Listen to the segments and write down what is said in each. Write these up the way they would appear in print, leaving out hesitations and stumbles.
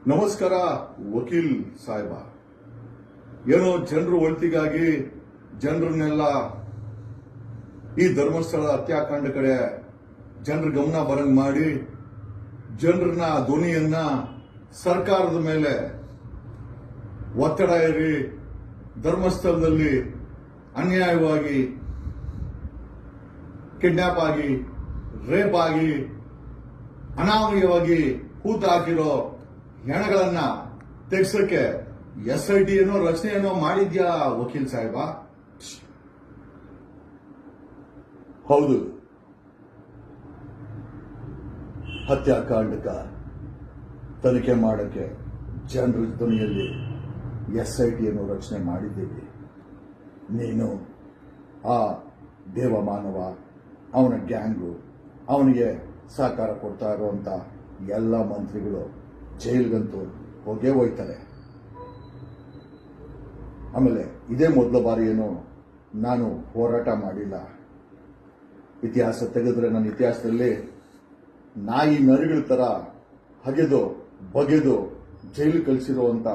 ನಮಸ್ಕಾರ ವಕೀಲ್ ಸಾಹೇಬ. ಏನೋ ಜನರು ಒಳಿತಿಗಾಗಿ ಜನರನ್ನೆಲ್ಲ ಈ ಧರ್ಮಸ್ಥಳ ಹತ್ಯಾಕಾಂಡ ಕಡೆ ಜನರ ಗಮನ ಬರಂಗ್ ಮಾಡಿ ಜನರನ್ನ ಧ್ವನಿಯನ್ನ ಸರ್ಕಾರದ ಮೇಲೆ ಒತ್ತಡ ಏರಿ ಧರ್ಮಸ್ಥಳದಲ್ಲಿ ಅನ್ಯಾಯವಾಗಿ ಕಿಡ್ನಾಪ್ ಆಗಿ ರೇಪ್ ಆಗಿ ಅನಾಮಯವಾಗಿ ಹೂತು ಹಾಕಿರೋ ಹೆಣಗಳನ್ನ ತೆಗ್ಸಕ್ಕೆ SIT ಏನೋ ರಚನೆ ಏನೋ ಮಾಡಿದ್ಯಾ ವಕೀಲ್ ಸಾಹೇಬ? ಹೌದು, ಹತ್ಯಾಕಾಂಡಕ ತನಿಖೆ ಮಾಡಕ್ಕೆ ಜನರ ಧ್ವನಿಯಲ್ಲಿ SIT ಏನೋ ರಚನೆ ಮಾಡಿದ್ದೀವಿ. ನೀನು ಆ ದೇವಮಾನವ, ಅವನ ಗ್ಯಾಂಗು, ಅವನಿಗೆ ಸಹಕಾರ ಕೊಡ್ತಾ ಇರುವಂತ ಎಲ್ಲ ಮಂತ್ರಿಗಳು ಜೈಲ್ಗಂತೂ ಹೋಗೇ ಹೋಯ್ತಾರೆ. ಆಮೇಲೆ ಇದೇ ಮೊದಲ ಬಾರಿ ಏನು ನಾನು ಹೋರಾಟ ಮಾಡಿಲ್ಲ. ಇತಿಹಾಸ ತೆಗೆದ್ರೆ ನನ್ನ ಇತಿಹಾಸದಲ್ಲಿ ನಾಯಿ ನರಿಗಳ ತರ ಹಗೆದು ಬಗೆದು ಜೈಲು ಕಳಿಸಿರುವಂತ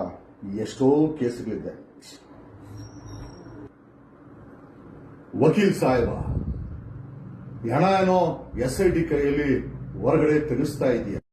ಎಷ್ಟೋ ಕೇಸುಗಳಿದೆ. ವಕೀಲ್ ಸಾಹೇಬ, ಹಣ ಏನೋ SIT ಕೈಯಲ್ಲಿ ಹೊರಗಡೆ ತೆಗೆಸ್ತಾ ಇದೆಯಾ?